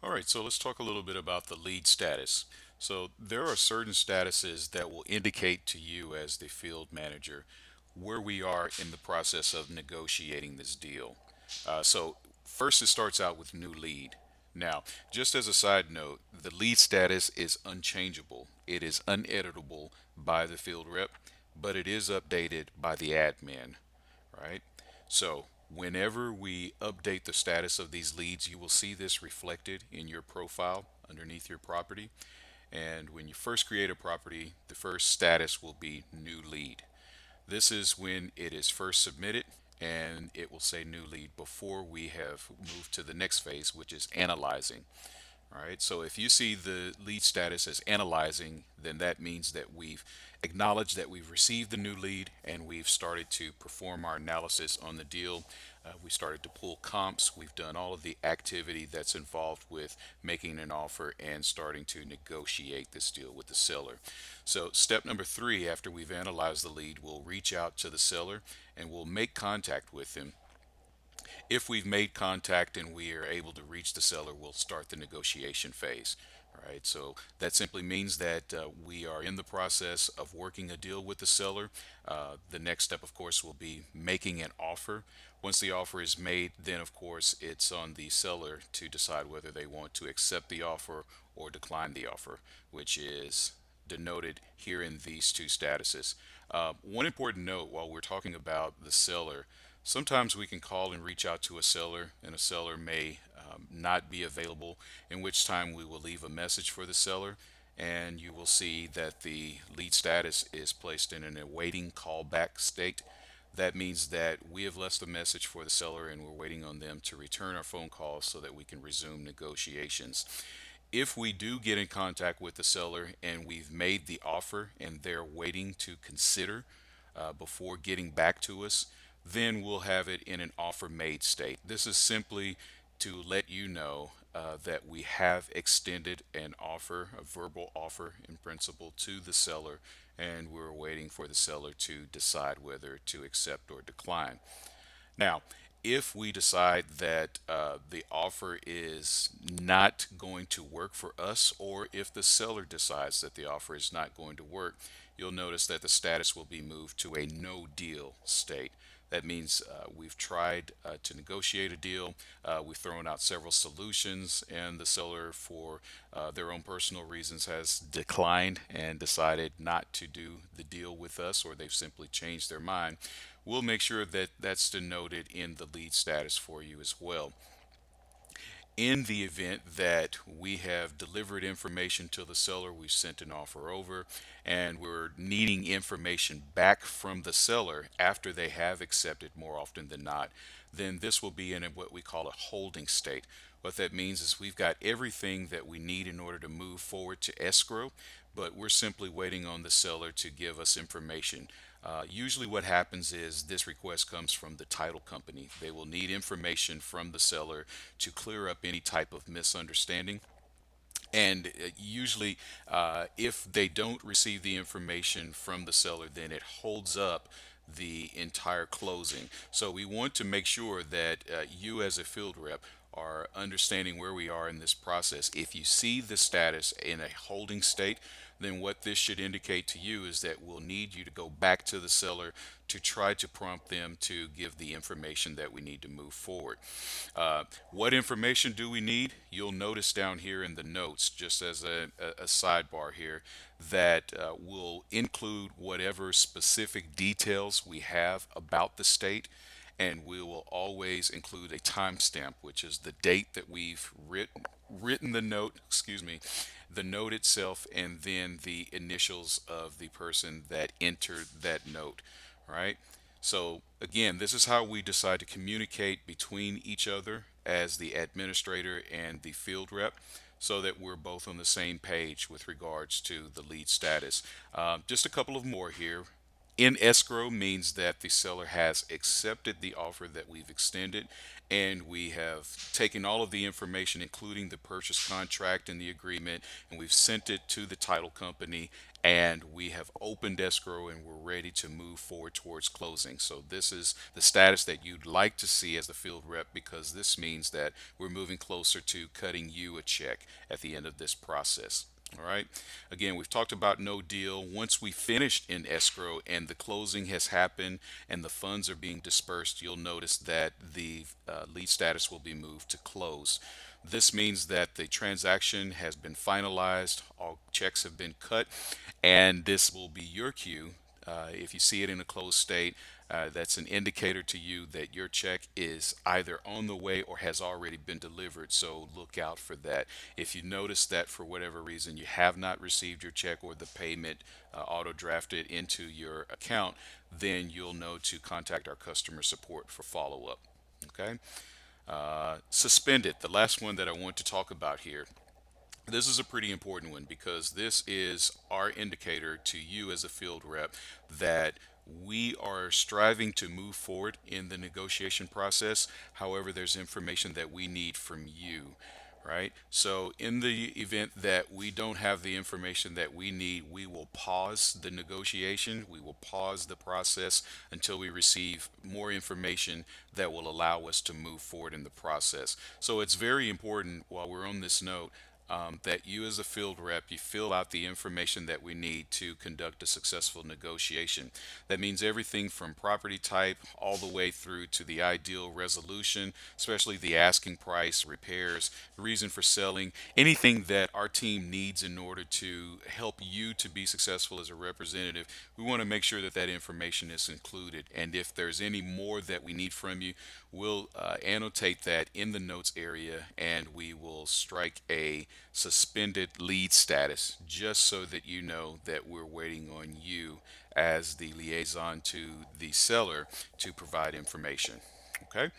All right, so let's talk a little bit about the lead status. So there are certain statuses that will indicate to you as the field manager where we are in the process of negotiating this deal. So first it starts out with new lead. Now, just as a side note, the lead status is unchangeable. It is uneditable by the field rep, but it is updated by the admin, right? So whenever we update the status of these leads, you will see this reflected in your profile underneath your property. And when you first create a property, the first status will be new lead. This is when it is first submitted and it will say new lead before we have moved to the next phase, which is analyzing. All right, so if you see the lead status as analyzing, then that means that we've acknowledged that we've received the new lead and we've started to perform our analysis on the deal. We started to pull comps. We've done all of the activity that's involved with making an offer and starting to negotiate this deal with the seller. So, step number three, after we've analyzed the lead, we'll reach out to the seller and we'll make contact with them. If we've made contact and we are able to reach the seller, we'll start the negotiation phase. All right, so that simply means that we are in the process of working a deal with the seller. The next step, of course, will be making an offer. Once the offer is made, then of course it's on the seller to decide whether they want to accept the offer or decline the offer, which is denoted here in these two statuses. One important note while we're talking about the seller, sometimes we can call and reach out to a seller, and a seller may not be available, in which time we will leave a message for the seller, and you will see that the lead status is placed in an awaiting callback state. That means that we have left a message for the seller and we're waiting on them to return our phone call so that we can resume negotiations. If we do get in contact with the seller and we've made the offer and they're waiting to consider before getting back to us, then we'll have it in an offer made state. This is simply to let you know that we have extended an offer, a verbal offer in principle, to the seller, and we're waiting for the seller to decide whether to accept or decline. Now, if we decide that the offer is not going to work for us, or if the seller decides that the offer is not going to work, you'll notice that the status will be moved to a no deal state. That means we've tried to negotiate a deal. We've thrown out several solutions, and the seller, for their own personal reasons, has declined and decided not to do the deal with us, or they've simply changed their mind. We'll make sure that that's denoted in the lead status for you as well. In the event that we have delivered information to the seller, we've sent an offer over, and we're needing information back from the seller after they have accepted more often than not, then this will be in what we call a holding state. What that means is we've got everything that we need in order to move forward to escrow, but we're simply waiting on the seller to give us information. Usually, what happens is this request comes from the title company. They will need information from the seller to clear up any type of misunderstanding. And usually, if they don't receive the information from the seller, then it holds up the entire closing. So we want to make sure that you, as a field rep, are understanding where we are in this process. If you see the status in a holding state, then what this should indicate to you is that we'll need you to go back to the seller to try to prompt them to give the information that we need to move forward. What information do we need? You'll notice down here in the notes, just as a sidebar here, that will include whatever specific details we have about the state, and we will always include a timestamp, which is the date that we've written the note, excuse me, the note itself, and then the initials of the person that entered that note, right? So again, this is how we decide to communicate between each other as the administrator and the field rep, so that we're both on the same page with regards to the lead status. Just a couple of more here. In escrow means that the seller has accepted the offer that we've extended, and we have taken all of the information, including the purchase contract and the agreement, and we've sent it to the title company, and we have opened escrow and we're ready to move forward towards closing. So this is the status that you'd like to see as the field rep, because this means that we're moving closer to cutting you a check at the end of this process. All right. Again, we've talked about no deal. Once we finished in escrow and the closing has happened and the funds are being dispersed, you'll notice that the lead status will be moved to close. This means that the transaction has been finalized, all checks have been cut, and this will be your cue. If you see it in a closed state, that's an indicator to you that your check is either on the way or has already been delivered. So look out for that. If you notice that for whatever reason you have not received your check or the payment auto drafted into your account, then you'll know to contact our customer support for follow up. Okay. Suspended, the last one that I want to talk about here. This is a pretty important one because this is our indicator to you as a field rep that we are striving to move forward in the negotiation process. However, there's information that we need from you, right? So, in the event that we don't have the information that we need, we will pause the negotiation. We will pause the process until we receive more information that will allow us to move forward in the process. So, it's very important while we're on this note that you as a field rep, you fill out the information that we need to conduct a successful negotiation. That means everything from property type all the way through to the ideal resolution, especially the asking price, repairs, reason for selling, anything that our team needs in order to help you to be successful as a representative. We want to make sure that that information is included. And if there's any more that we need from you, we'll annotate that in the notes area, and we will strike a suspended lead status just so that you know that we're waiting on you as the liaison to the seller to provide information. Okay.